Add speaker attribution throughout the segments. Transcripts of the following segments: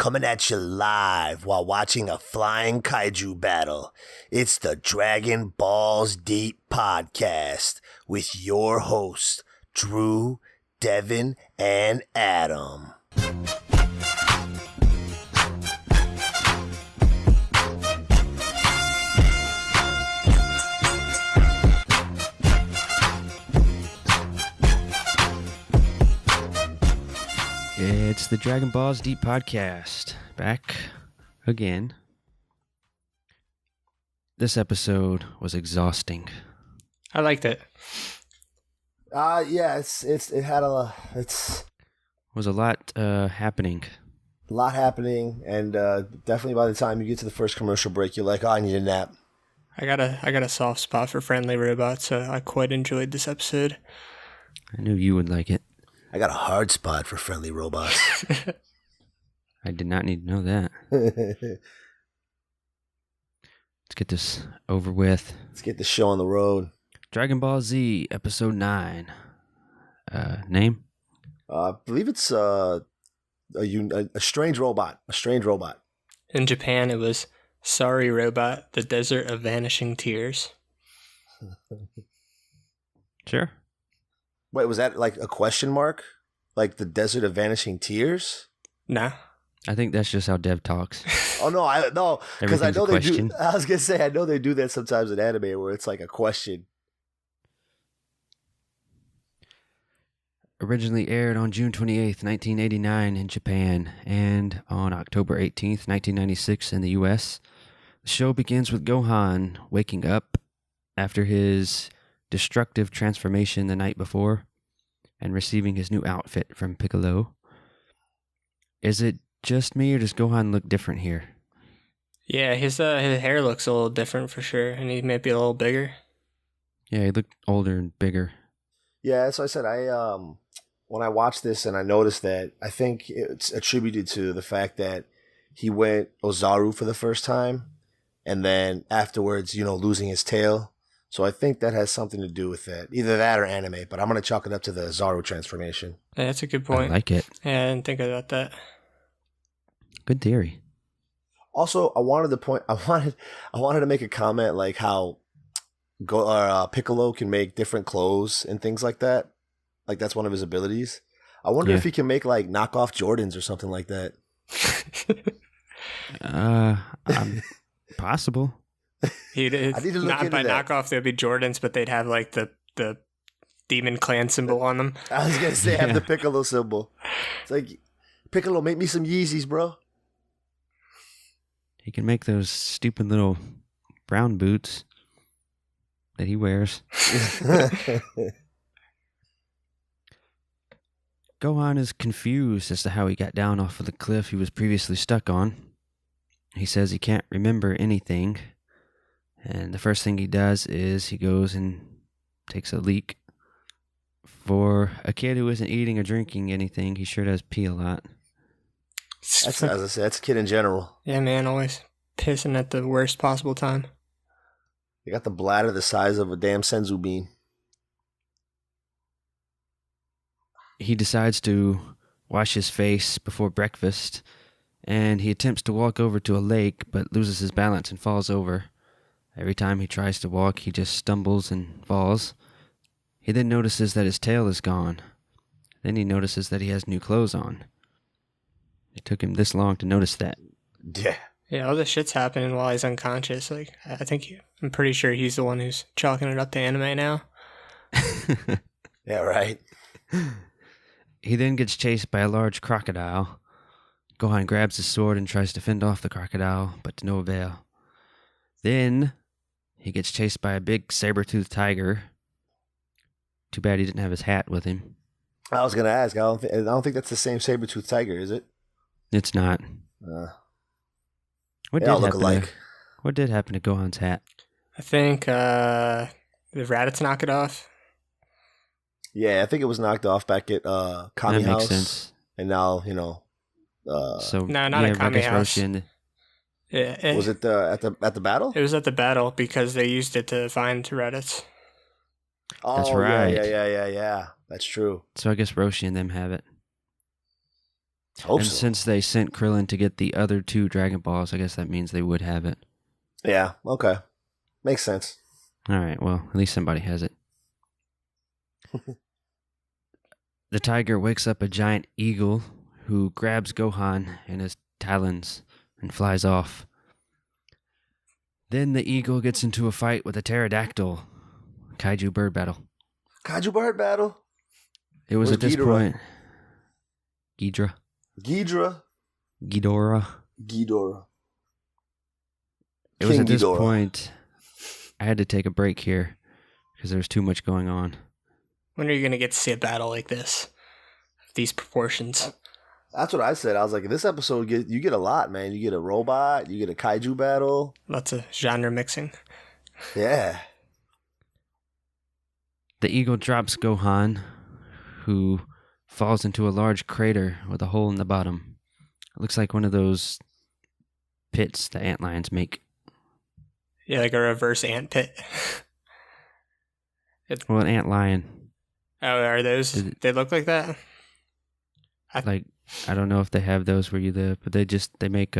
Speaker 1: coming at you live while watching a flying kaiju battle. It's the Dragon Balls Deep podcast with your hosts, Drew, Devin, and Adam.
Speaker 2: It's the Dragon Balls Deep podcast, back again. This episode was exhausting.
Speaker 3: I liked it.
Speaker 1: Yeah,
Speaker 2: Was a lot happening.
Speaker 1: A lot happening, and definitely by the time you get to the first commercial break, you're like, oh, I need a nap.
Speaker 3: I got a soft spot for friendly robots, so I quite enjoyed this episode.
Speaker 2: I knew you would like it.
Speaker 1: I got a hard spot for friendly robots.
Speaker 2: I did not need to know that. Let's get this over with.
Speaker 1: Let's get the show on the road.
Speaker 2: Dragon Ball Z, Episode 9. Name?
Speaker 1: I believe it's a strange robot. A strange robot.
Speaker 3: In Japan, it was Sorry Robot, the Desert of Vanishing Tears.
Speaker 2: Sure.
Speaker 1: Wait, was that like a question mark? Like the Desert of Vanishing Tears?
Speaker 3: Nah.
Speaker 2: I think that's just how Dev talks.
Speaker 1: Oh, no, because I know they do. I was going to say, I know they do that sometimes in anime where it's like a question.
Speaker 2: Originally aired on June 28th, 1989 in Japan, and on October 18th, 1996 in the US. The show begins with Gohan waking up after his destructive transformation the night before and receiving his new outfit from Piccolo. Is it just me, or does Gohan look different here?
Speaker 3: Yeah, his hair looks a little different for sure, and he may be a little bigger.
Speaker 2: Yeah, he looked older and bigger.
Speaker 1: Yeah, so I said when I watched this and I noticed that, I think it's attributed to the fact that he went Ozaru for the first time, and then afterwards, losing his tail. So I think that has something to do with it. Either that or anime, but I'm going to chalk it up to the Ozaru transformation.
Speaker 3: Yeah, that's a good point.
Speaker 2: I like it.
Speaker 3: Yeah, I didn't think about that.
Speaker 2: Good theory.
Speaker 1: Also, I wanted to make a comment like how Piccolo can make different clothes and things like that. Like that's one of his abilities. I wonder if he can make like knockoff Jordans or something like that.
Speaker 2: Possible.
Speaker 3: Not by knockoff, they'd be Jordans, but they'd have like the Demon Clan symbol on them.
Speaker 1: I was gonna say have the Piccolo symbol. It's like, Piccolo, make me some Yeezys, bro.
Speaker 2: He can make those stupid little brown boots that he wears. Gohan is confused as to how he got down off of the cliff he was previously stuck on. He says he can't remember anything. And the first thing he does is he goes and takes a leak. For a kid who isn't eating or drinking anything, he sure does pee a lot.
Speaker 1: As I said, that's a kid in general.
Speaker 3: Yeah, man, always pissing at the worst possible time.
Speaker 1: You got the bladder the size of a damn senzu bean.
Speaker 2: He decides to wash his face before breakfast, and he attempts to walk over to a lake, but loses his balance and falls over. Every time he tries to walk, he just stumbles and falls. He then notices that his tail is gone. Then he notices that he has new clothes on. It took him this long to notice that.
Speaker 1: Yeah.
Speaker 3: Yeah, all this shit's happening while he's unconscious. Like, I'm pretty sure he's the one who's chalking it up to anime now.
Speaker 1: Yeah, right.
Speaker 2: He then gets chased by a large crocodile. Gohan grabs his sword and tries to fend off the crocodile, but to no avail. Then he gets chased by a big saber-toothed tiger. Too bad he didn't have his hat with him.
Speaker 1: I was gonna ask. I don't think that's the same saber-toothed tiger, is it?
Speaker 2: It's not. What did happen to Gohan's hat?
Speaker 3: I think the Raditz knocked it off.
Speaker 1: Yeah, I think it was knocked off back at Kami
Speaker 2: That
Speaker 1: House.
Speaker 2: makes sense.
Speaker 1: And now,
Speaker 3: No, not at Kami House.
Speaker 1: Was it at the battle?
Speaker 3: It was at the battle because they used it to find Raditz.
Speaker 1: Oh,
Speaker 2: that's right.
Speaker 1: Yeah. That's true. So I guess Roshi and them have it.
Speaker 2: Oh,
Speaker 1: Yeah, yeah, yeah, yeah, yeah. That's right. Yeah, yeah, yeah, yeah, yeah. That's true. So I guess Roshi and them have it. Yeah, yeah, yeah, yeah, yeah. That's true.
Speaker 2: That's right.
Speaker 1: Yeah, yeah, yeah, yeah. That's true. Hope
Speaker 2: And
Speaker 1: so.
Speaker 2: since they sent Krillin to get the other 2 Dragon Balls, I guess that means they would have it.
Speaker 1: Yeah, okay. Makes sense.
Speaker 2: All right, well, at least somebody has it. The tiger wakes up a giant eagle who grabs Gohan in his talons and flies off. Then the eagle gets into a fight with a pterodactyl. Kaiju bird battle.
Speaker 1: Kaiju bird battle?
Speaker 2: It was
Speaker 1: Where's
Speaker 2: at this
Speaker 1: Ghidorah?
Speaker 2: point...
Speaker 1: Ghidorah?
Speaker 2: It was
Speaker 1: King
Speaker 2: at this
Speaker 1: Ghidorah.
Speaker 2: point I had to take a break here because there was too much going on.
Speaker 3: When are you going to get to see a battle like this? These proportions.
Speaker 1: That's what I said. I was like, in this episode, you get a lot, man. You get a robot, you get a kaiju battle.
Speaker 3: Lots of genre mixing.
Speaker 1: Yeah.
Speaker 2: The eagle drops Gohan, who falls into a large crater with a hole in the bottom. It looks like one of those pits the antlions make.
Speaker 3: Yeah, like a reverse ant pit.
Speaker 2: Well, an antlion.
Speaker 3: Oh, are those? They look like that?
Speaker 2: I don't know if they have those where you live, but they make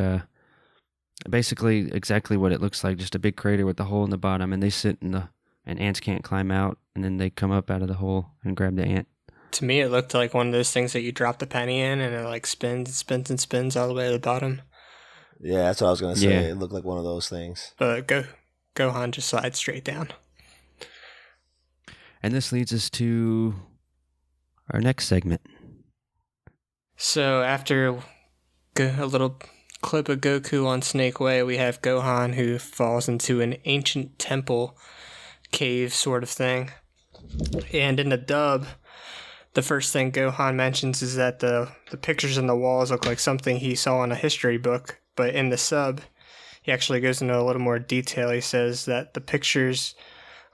Speaker 2: basically exactly what it looks like, just a big crater with a hole in the bottom, and they sit and ants can't climb out, and then they come up out of the hole and grab the ant.
Speaker 3: To me, it looked like one of those things that you drop the penny in, and it like spins and spins and spins all the way to the bottom.
Speaker 1: Yeah, that's what I was going to say.
Speaker 2: Yeah.
Speaker 1: It looked like one of those things.
Speaker 3: But Gohan just slides straight down.
Speaker 2: And this leads us to our next segment.
Speaker 3: So after a little clip of Goku on Snake Way, we have Gohan who falls into an ancient temple cave sort of thing. And in the dub, the first thing Gohan mentions is that the pictures on the walls look like something he saw in a history book. But in the sub, he actually goes into a little more detail. He says that the pictures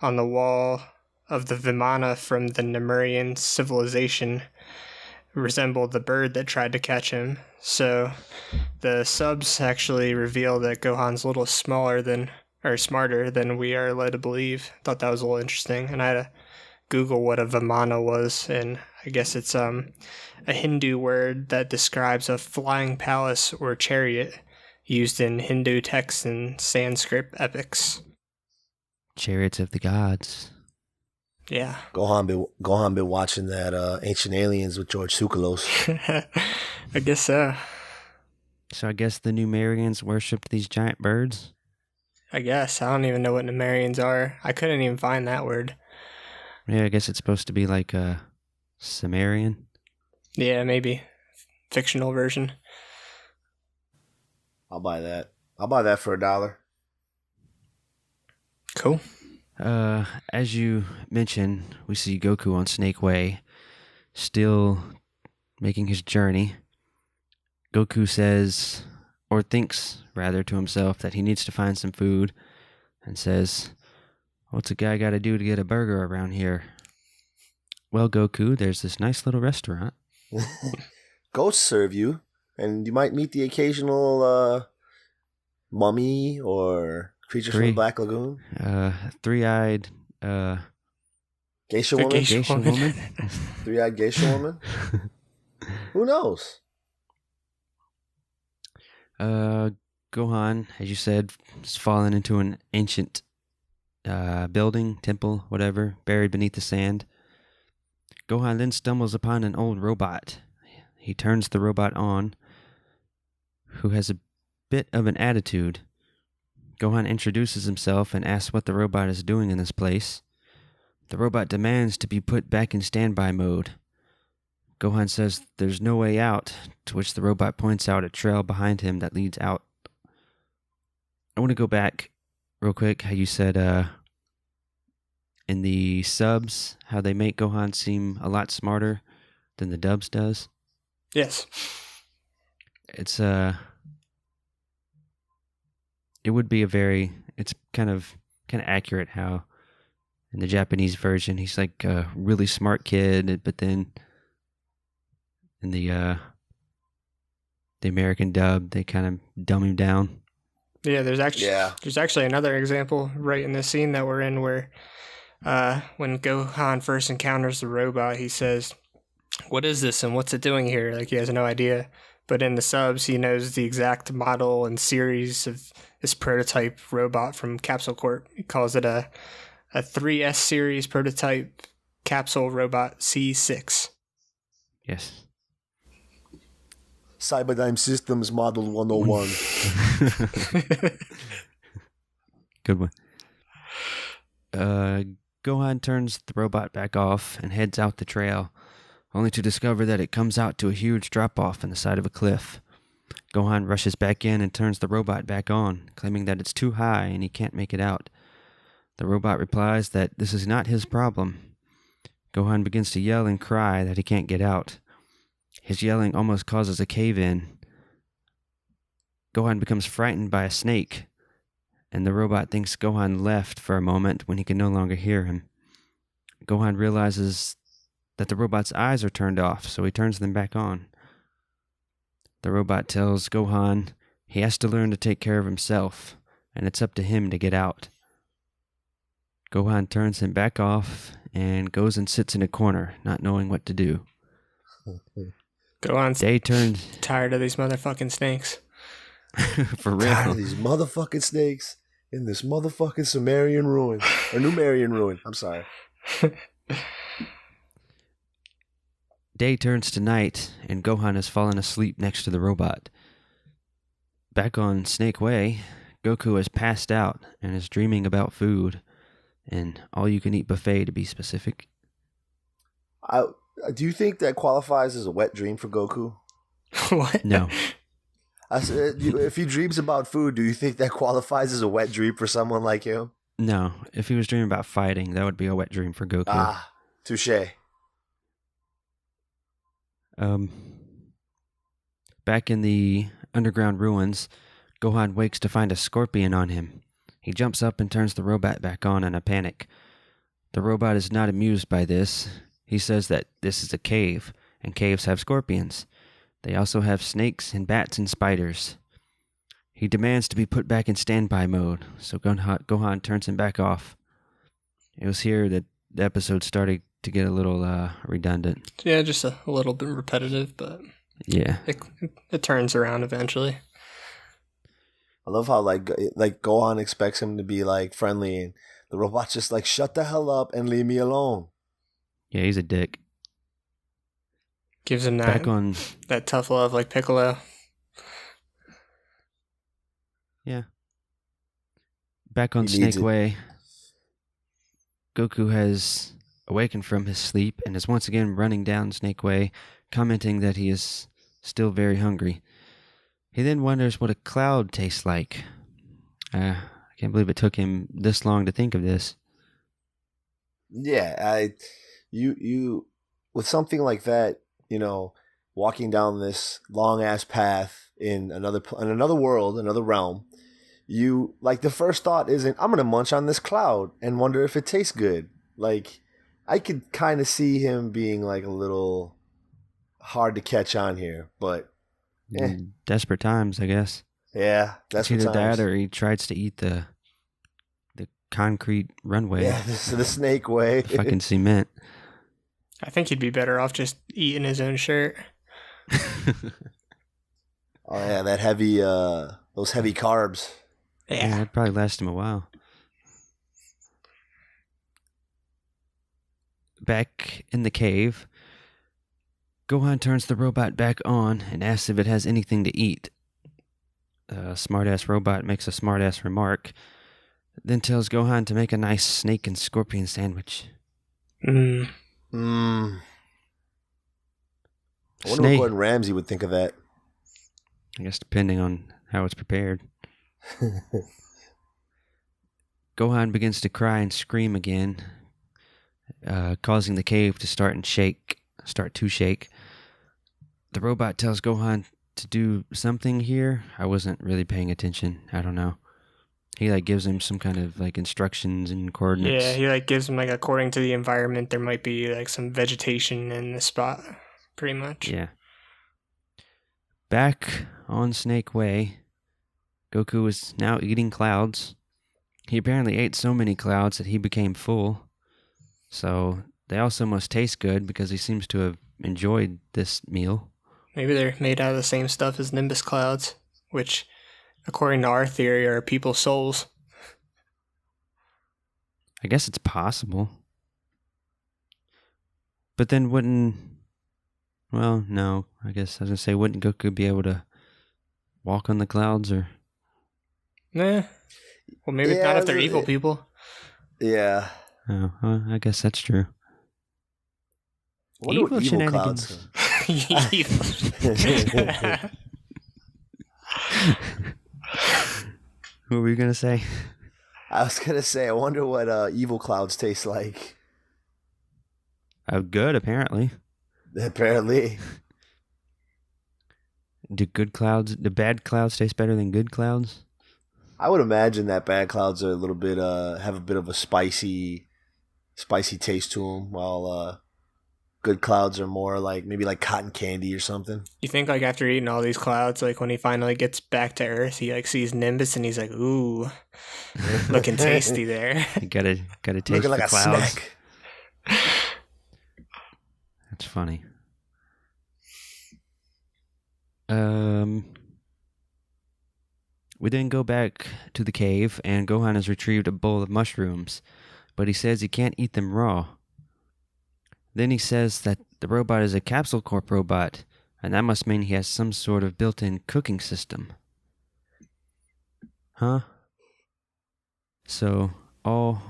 Speaker 3: on the wall of the Vimana from the Nemurian civilization resembled the bird that tried to catch him. So the subs actually reveal that Gohan's a little smarter than we are led to believe. Thought that was a little interesting. And I had to Google what a Vimana was, and I guess it's a Hindu word that describes a flying palace or chariot used in Hindu texts and Sanskrit epics.
Speaker 2: Chariots of the Gods.
Speaker 3: Yeah.
Speaker 1: Gohan been watching that Ancient Aliens with George Tsoukalos.
Speaker 3: I guess so.
Speaker 2: So I guess the Numerians worshipped these giant birds?
Speaker 3: I guess. I don't even know what Nemurians are. I couldn't even find that word.
Speaker 2: Yeah, I guess it's supposed to be like a Sumerian.
Speaker 3: Yeah, maybe. Fictional version.
Speaker 1: I'll buy that. I'll buy that for $1.
Speaker 3: Cool.
Speaker 2: As you mentioned, we see Goku on Snake Way, still making his journey. Goku says, or thinks rather to himself, that he needs to find some food, and says, "What's a guy got to do to get a burger around here?" Well, Goku, there's this nice little restaurant.
Speaker 1: Ghosts serve you, and you might meet the occasional mummy or creatures from the Black Lagoon.
Speaker 2: Three-eyed
Speaker 1: Geisha woman?
Speaker 2: Geisha woman?
Speaker 1: Three-eyed geisha woman? Who knows?
Speaker 2: Gohan, as you said, has fallen into an ancient building, temple, whatever, buried beneath the sand. Gohan then stumbles upon an old robot. He turns the robot on, who has a bit of an attitude. Gohan introduces himself and asks what the robot is doing in this place. The robot demands to be put back in standby mode. Gohan says there's no way out, to which the robot points out a trail behind him that leads out. I want to go back real quick, how you said in the subs, how they make Gohan seem a lot smarter than the dubs does.
Speaker 3: Yes.
Speaker 2: It's it would be it's kind of accurate how in the Japanese version he's like a really smart kid, but then in the American dub they kind of dumb him down.
Speaker 3: Yeah, there's actually another example right in the scene that we're in where when Gohan first encounters the robot, he says, "What is this and what's it doing here?" Like he has no idea. but in the subs, he knows the exact model and series of this prototype robot from Capsule Corp. He calls it a 3S series prototype capsule robot C6.
Speaker 2: Yes.
Speaker 1: Cyberdyne Systems Model 101.
Speaker 2: Good one. Gohan turns the robot back off and heads out the trail, only to discover that it comes out to a huge drop-off in the side of a cliff. Gohan rushes back in and turns the robot back on, claiming that it's too high and he can't make it out. The robot replies that this is not his problem. Gohan begins to yell and cry that he can't get out. His yelling almost causes a cave-in. Gohan becomes frightened by a snake, and the robot thinks Gohan left for a moment when he can no longer hear him. Gohan realizes that the robot's eyes are turned off, so he turns them back on. The robot tells Gohan he has to learn to take care of himself, and it's up to him to get out. Gohan turns him back off and goes and sits in a corner, not knowing what to do.
Speaker 3: Gohan's
Speaker 2: Day turns
Speaker 3: tired of these motherfucking snakes.
Speaker 2: for
Speaker 1: Tired
Speaker 2: real.
Speaker 1: of these motherfucking snakes in this motherfucking Sumerian ruin. Or Numerian ruin. I'm sorry.
Speaker 2: Day turns to night, and Gohan has fallen asleep next to the robot. Back on Snake Way, Goku has passed out and is dreaming about food, and all-you-can-eat buffet to be specific.
Speaker 1: Do you think that qualifies as a wet dream for Goku?
Speaker 3: What?
Speaker 2: No.
Speaker 1: I said, if he dreams about food, do you think that qualifies as a wet dream for someone like him?
Speaker 2: No, if he was dreaming about fighting, that would be a wet dream for Goku.
Speaker 1: Ah, touche.
Speaker 2: Back in the underground ruins, Gohan wakes to find a scorpion on him. He jumps up and turns the robot back on in a panic. The robot is not amused by this. He says that this is a cave, and caves have scorpions. They also have snakes and bats and spiders. He demands to be put back in standby mode, so Gohan turns him back off. It was here that the episode started to get a little redundant.
Speaker 3: Yeah, just a little bit repetitive, but
Speaker 2: Yeah.
Speaker 3: it turns around eventually.
Speaker 1: I love how like Gohan expects him to be like friendly, and the robot's just like, shut the hell up and leave me alone.
Speaker 2: Yeah, he's a dick.
Speaker 3: Gives him
Speaker 2: Back on...
Speaker 3: that tough love like Piccolo.
Speaker 2: Yeah. Back on
Speaker 1: He needs
Speaker 2: Snake
Speaker 1: it.
Speaker 2: Way, Goku has awakened from his sleep and is once again running down Snake Way, commenting that he is still very hungry. He then wonders what a cloud tastes like. I can't believe it took him this long to think of this.
Speaker 1: Yeah, you with something like that, you know, walking down this long ass path in another world, another realm, you like the first thought isn't I'm gonna munch on this cloud and wonder if it tastes good. Like I could kind of see him being like a little hard to catch on here, but
Speaker 2: Desperate times, I guess.
Speaker 1: yeah, that's
Speaker 2: It's
Speaker 1: what
Speaker 2: either
Speaker 1: times.
Speaker 2: that or he tries to eat the concrete runway.
Speaker 1: Yeah, this is the Snake Way.
Speaker 2: Fucking cement.
Speaker 3: I think he'd be better off just eating his own shirt.
Speaker 1: Oh yeah, that heavy those heavy carbs.
Speaker 2: Yeah, it'd probably last him a while. Back in the cave, Gohan turns the robot back on and asks if it has anything to eat. Smartass robot makes a smartass remark, then tells Gohan to make a nice snake and scorpion sandwich.
Speaker 1: I wonder what Gordon Ramsay would think of that.
Speaker 2: I guess depending on how it's prepared. Gohan begins to cry and scream again, causing the cave to start to shake. The robot tells Gohan to do something here. I wasn't really paying attention. I don't know. He gives him some kind of instructions and coordinates.
Speaker 3: Yeah, he gives him according to the environment there might be some vegetation in the spot, pretty much.
Speaker 2: Yeah. Back on Snake Way, Goku is now eating clouds. He apparently ate so many clouds that he became full. So they also must taste good because he seems to have enjoyed this meal.
Speaker 3: Maybe they're made out of the same stuff as nimbus clouds, which, according to our theory, are people's souls.
Speaker 2: I guess it's possible. But then wouldn't... Well, no. I guess I was going to say, wouldn't Goku be able to walk on the clouds or...
Speaker 3: Nah. Well, maybe not if they're evil people.
Speaker 1: Yeah.
Speaker 2: Oh, well, I guess that's true.
Speaker 1: I wonder what evil clouds.
Speaker 2: What were you going to say?
Speaker 1: I was going to say, I wonder what evil clouds taste like.
Speaker 2: Good, apparently.
Speaker 1: Apparently.
Speaker 2: Do bad clouds taste better than good clouds?
Speaker 1: I would imagine that bad clouds are a little bit, have a bit of a spicy taste to them, while good clouds are more like maybe like cotton candy or something.
Speaker 3: You think like after eating all these clouds, like when he finally gets back to Earth, he like sees Nimbus and he's like, "Ooh, looking tasty there."
Speaker 2: You gotta taste
Speaker 1: looking like
Speaker 2: the
Speaker 1: a
Speaker 2: clouds.
Speaker 1: snack.
Speaker 2: That's funny. We then go back to the cave, and Gohan has retrieved a bowl of mushrooms, but he says he can't eat them raw. Then he says that the robot is a Capsule Corp robot, and that must mean he has some sort of built-in cooking system. Huh? So, all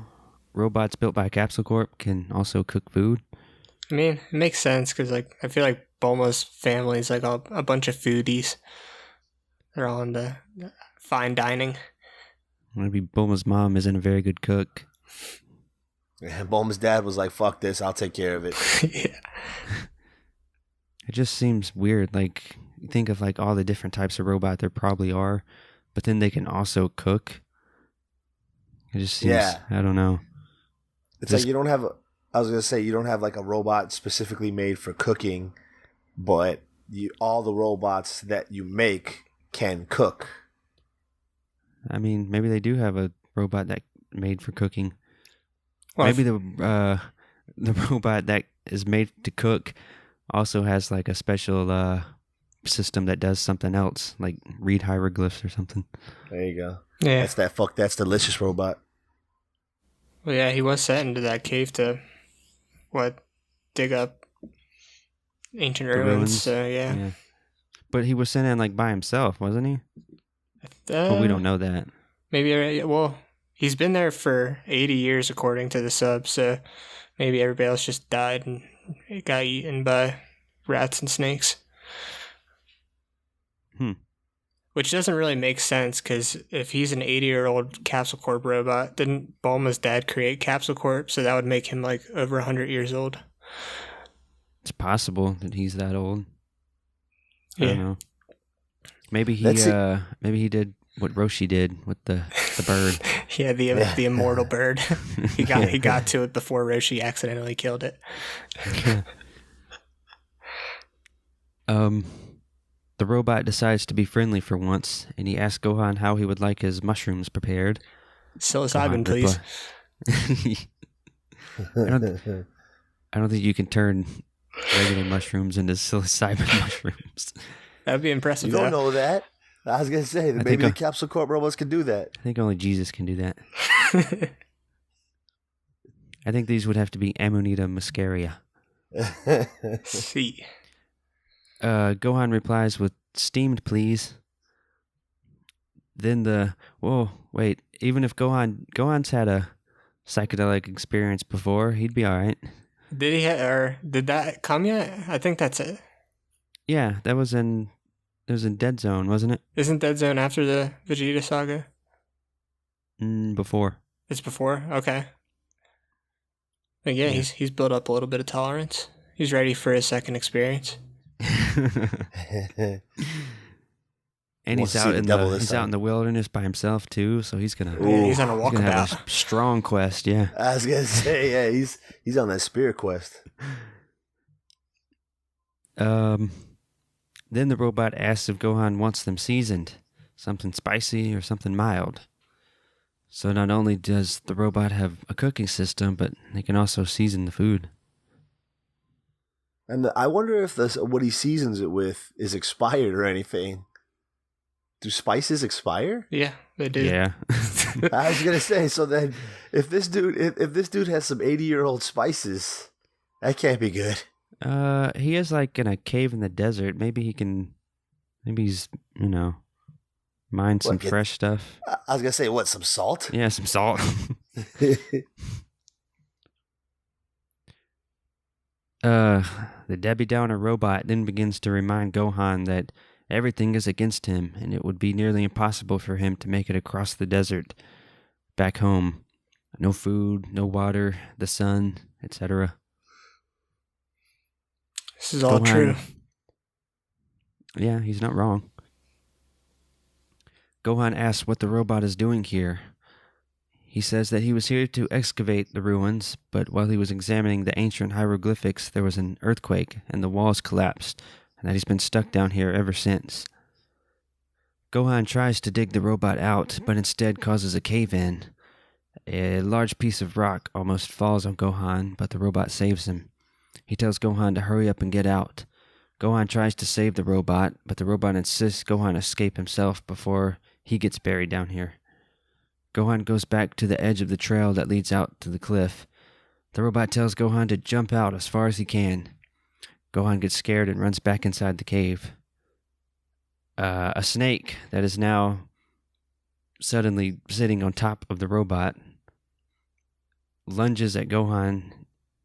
Speaker 2: robots built by Capsule Corp can also cook food?
Speaker 3: I mean, it makes sense because like I feel like Bulma's family is like a bunch of foodies. They're all into fine dining.
Speaker 2: Maybe Bulma's mom isn't a very good cook.
Speaker 1: Yeah, Bulma's dad was like, "Fuck this, I'll take care of it."
Speaker 3: Yeah.
Speaker 2: It just seems weird. Like, you think of like all the different types of robot there probably are, but then they can also cook. It just seems, I don't know.
Speaker 1: It's like you don't have I was gonna say you don't have like a robot specifically made for cooking, but all the robots that you make can cook.
Speaker 2: I mean, maybe they do have a robot that made for cooking.
Speaker 3: Well,
Speaker 2: Maybe the robot that is made to cook also has like a special system that does something else, like read hieroglyphs or something.
Speaker 1: There you go.
Speaker 3: Yeah.
Speaker 1: That's delicious robot.
Speaker 3: Well, yeah, he was sent into that cave to dig up ancient ruins. So yeah.
Speaker 2: But he was sent in like by himself, wasn't he? Well, we don't know that.
Speaker 3: Maybe. Well, he's been there for 80 years, according to the sub. So maybe everybody else just died and it got eaten by rats and snakes. Which doesn't really make sense because if he's an 80-year-old Capsule Corp robot, didn't Bulma's dad create Capsule Corp? So that would make him like over 100 years old.
Speaker 2: It's possible that he's that old. I
Speaker 3: Yeah.
Speaker 2: don't know. Maybe he did what Roshi did with the bird.
Speaker 3: Yeah, the immortal bird. He got to it before Roshi accidentally killed it.
Speaker 2: The robot decides to be friendly for once, and he asks Gohan how he would like his mushrooms prepared.
Speaker 3: Psilocybin, please.
Speaker 2: I don't think you can turn regular mushrooms into psilocybin mushrooms.
Speaker 3: That'd be impressive.
Speaker 1: You don't know that. I was gonna say that maybe the Capsule Corp robots can do that.
Speaker 2: I think only Jesus can do that. I think these would have to be Amanita muscaria.
Speaker 3: See.
Speaker 2: Gohan replies with steamed, please. Then even if Gohan's had a psychedelic experience before, he'd be all right.
Speaker 3: Did he did that come yet? I think that's it.
Speaker 2: Yeah, it was in Dead Zone, wasn't it?
Speaker 3: Isn't Dead Zone after the Vegeta saga?
Speaker 2: Before.
Speaker 3: It's before? Okay. But yeah, he's built up a little bit of tolerance. He's ready for his second experience.
Speaker 2: And he's out in the wilderness by himself too, so he's gonna
Speaker 3: he's on a walkabout.
Speaker 2: Have a strong quest, yeah.
Speaker 1: I was gonna say, yeah, he's on that spirit quest.
Speaker 2: Then the robot asks if Gohan wants them seasoned, something spicy or something mild. So not only does the robot have a cooking system, but they can also season the food.
Speaker 1: And I wonder if what he seasons it with is expired or anything. Do spices expire?
Speaker 3: Yeah, they do.
Speaker 2: Yeah.
Speaker 1: I was gonna say. So then, if this dude has some 80-year-old spices, that can't be good.
Speaker 2: He is like in a cave in the desert. Maybe he's, mine some fresh stuff.
Speaker 1: I was gonna say, what, some salt?
Speaker 2: Yeah, some salt. The Debbie Downer robot then begins to remind Gohan that everything is against him, and it would be nearly impossible for him to make it across the desert back home. No food, no water, the sun, etc.
Speaker 3: This is all true.
Speaker 2: Yeah, he's not wrong. Gohan asks what the robot is doing here. He says that he was here to excavate the ruins, but while he was examining the ancient hieroglyphics, there was an earthquake and the walls collapsed, and that he's been stuck down here ever since. Gohan tries to dig the robot out, but instead causes a cave-in. A large piece of rock almost falls on Gohan, but the robot saves him. He tells Gohan to hurry up and get out. Gohan tries to save the robot, but the robot insists Gohan escape himself before he gets buried down here. Gohan goes back to the edge of the trail that leads out to the cliff. The robot tells Gohan to jump out as far as he can. Gohan gets scared and runs back inside the cave. A snake that is now suddenly sitting on top of the robot lunges at Gohan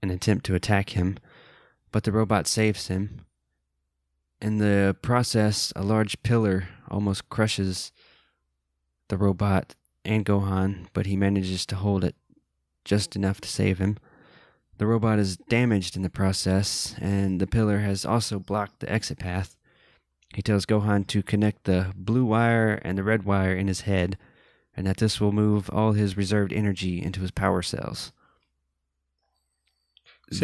Speaker 2: in an attempt to attack him, but the robot saves him. In the process, a large pillar almost crushes the robot and Gohan, but he manages to hold it just enough to save him. The robot is damaged in the process, and the pillar has also blocked the exit path. He tells Gohan to connect the blue wire and the red wire in his head, and that this will move all his reserved energy into his power cells.
Speaker 3: I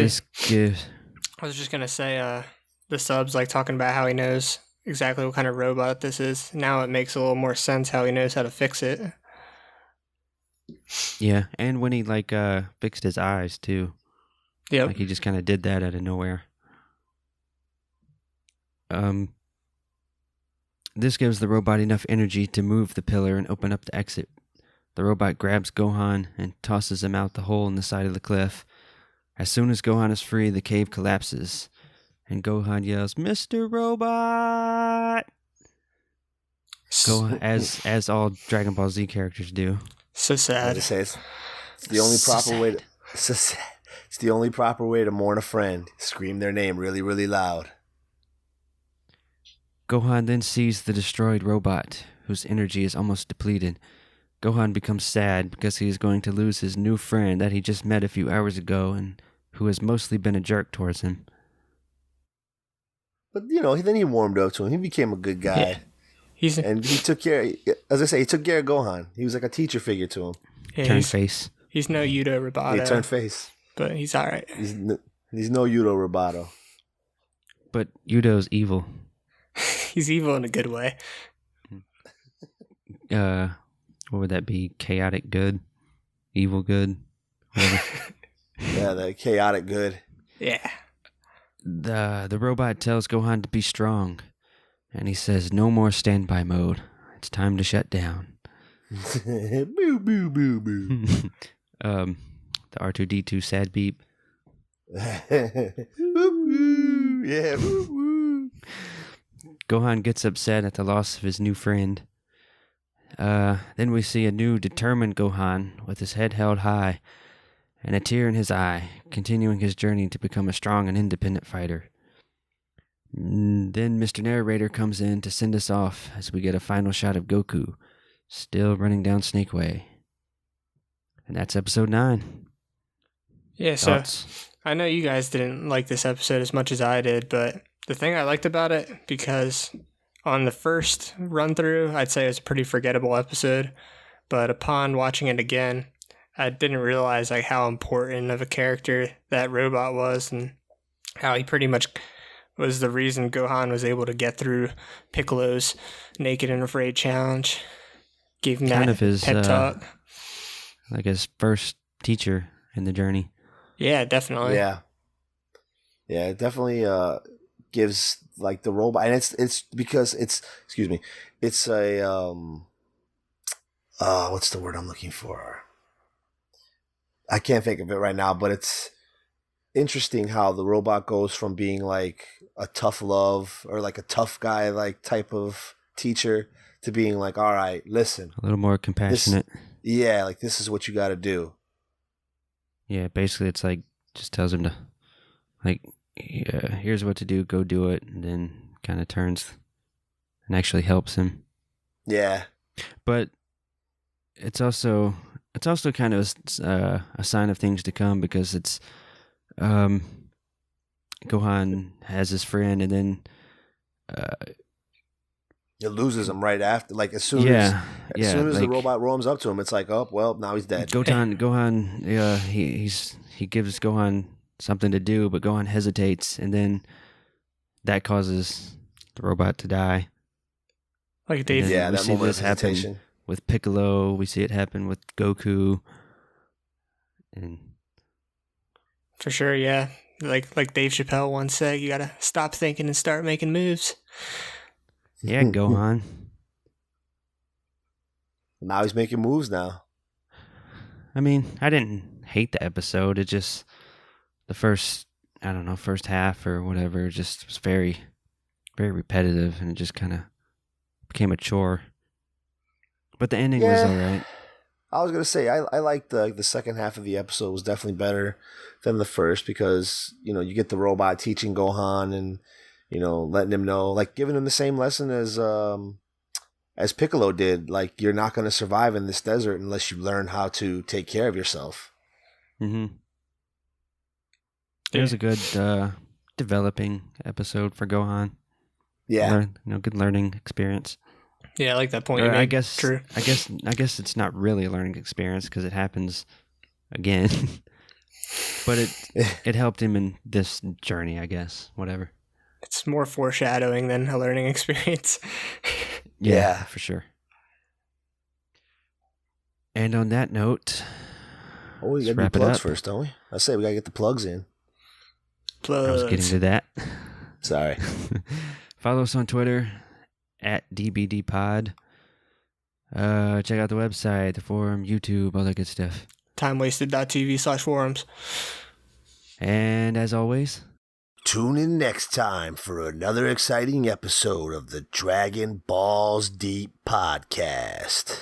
Speaker 3: was just gonna say, the sub's like talking about how he knows exactly what kind of robot this is. Now it makes a little more sense how he knows how to fix it.
Speaker 2: Yeah, and when he fixed his eyes too.
Speaker 3: Yep.
Speaker 2: Like he just kind of did that out of nowhere. This gives the robot enough energy to move the pillar and open up the exit. The robot grabs Gohan and tosses him out the hole in the side of the cliff. As soon as Gohan is free, the cave collapses, and Gohan yells, "Mr. Robot!" As all Dragon Ball Z characters do.
Speaker 3: So sad.
Speaker 1: It's the only proper way to. It's the only proper way to mourn a friend. Scream their name really, really loud.
Speaker 2: Gohan then sees the destroyed robot, whose energy is almost depleted. Gohan becomes sad because he is going to lose his new friend that he just met a few hours ago and who has mostly been a jerk towards him.
Speaker 1: But, then he warmed up to him. He became a good guy.
Speaker 3: Yeah.
Speaker 1: And he took care, as I say, he took care of Gohan. He was like a teacher figure to him.
Speaker 3: Yeah,
Speaker 2: Turned face.
Speaker 3: He's no Yudo Roboto.
Speaker 1: He turned face.
Speaker 3: But he's all right.
Speaker 1: He's no Yudo Roboto.
Speaker 2: But Yudo's evil.
Speaker 3: He's evil in a good way.
Speaker 2: What would that be? Chaotic good? Evil good?
Speaker 1: Yeah, the chaotic good.
Speaker 3: Yeah.
Speaker 2: The robot tells Gohan to be strong, and he says no more standby mode. It's time to shut down.
Speaker 1: Boo, boo, boo, boo.
Speaker 2: The R2-D2 sad beep.
Speaker 1: Woo-woo. Yeah, woo-woo.
Speaker 2: Gohan gets upset at the loss of his new friend. Then we see a new determined Gohan with his head held high and a tear in his eye, continuing his journey to become a strong and independent fighter. Then Mr. Narrator comes in to send us off as we get a final shot of Goku, still running down Snake Way. And that's episode 9.
Speaker 3: Yeah,
Speaker 2: Thoughts?
Speaker 3: So I know you guys didn't like this episode as much as I did, but the thing I liked about it, because on the first run through, I'd say it was a pretty forgettable episode, but upon watching it again, I didn't realize how important of a character that robot was, and how he pretty much was the reason Gohan was able to get through Piccolo's Naked and Afraid challenge. Gave him
Speaker 2: kind
Speaker 3: that
Speaker 2: of his
Speaker 3: pep talk.
Speaker 2: Like his first teacher in the journey.
Speaker 3: Yeah, definitely.
Speaker 1: Yeah. Yeah, it definitely gives like the robot, and it's because it's excuse me, it's a what's the word I'm looking for? I can't think of it right now, but it's interesting how the robot goes from being like a tough love or like a tough guy like type of teacher to being like, all right, listen,
Speaker 2: A little more
Speaker 1: this,
Speaker 2: compassionate.
Speaker 1: yeah, like this is what you got to do.
Speaker 2: Yeah, basically it's like just tells him to like, yeah, here's what to do, go do it, and then kind of turns and actually helps him.
Speaker 1: Yeah,
Speaker 2: But it's also kind of a sign of things to come because it's um, Gohan has his friend, and then
Speaker 1: it loses him right after. Like as soon
Speaker 2: yeah,
Speaker 1: as the
Speaker 2: like
Speaker 1: robot roams up to him, it's like, oh well, now he's dead.
Speaker 2: Gohan, yeah, he gives Gohan something to do, but Gohan hesitates, and then that causes the robot to die.
Speaker 3: Like
Speaker 2: And
Speaker 3: Dave.
Speaker 2: then
Speaker 1: Yeah,
Speaker 2: we
Speaker 1: that
Speaker 2: see
Speaker 1: moment of
Speaker 2: this happen
Speaker 1: hesitation.
Speaker 2: with Piccolo. We see it happen with Goku, and
Speaker 3: For sure, yeah. Like Dave Chappelle once said, you gotta stop thinking and start making moves.
Speaker 2: yeah, Gohan.
Speaker 1: Now he's making moves now.
Speaker 2: I mean, I didn't hate the episode. It just the first, I don't know, first half or whatever, just was very, very repetitive, and it just kind of became a chore. But the ending was all right.
Speaker 1: I was gonna say I liked the second half of the episode was definitely better than the first because you get the robot teaching Gohan and letting him know, like giving him the same lesson as Piccolo did, like you're not gonna survive in this desert unless you learn how to take care of yourself.
Speaker 2: Mm-hmm. It was a good developing episode for Gohan.
Speaker 1: Yeah,
Speaker 2: Good learning experience.
Speaker 3: Yeah, I like that point you
Speaker 2: Or
Speaker 3: made.
Speaker 2: I guess
Speaker 3: True.
Speaker 2: I guess it's not really a learning experience because it happens again. But it helped him in this journey, I guess. Whatever.
Speaker 3: It's more foreshadowing than a learning experience.
Speaker 1: Yeah.
Speaker 2: For sure. And on that note,
Speaker 1: Oh, we
Speaker 2: let's
Speaker 1: gotta do
Speaker 2: wrap it
Speaker 1: plugs
Speaker 2: up.
Speaker 1: first, don't we? I say we gotta get the plugs in.
Speaker 3: Plugs.
Speaker 2: I was getting to that.
Speaker 1: Sorry.
Speaker 3: Follow
Speaker 2: us on Twitter at DBDPod. Check out the website, the forum, YouTube, all that good stuff.
Speaker 3: Timewasted.tv/forums.
Speaker 2: And as always,
Speaker 1: tune in next time for another exciting episode of the Dragon Balls Deep podcast.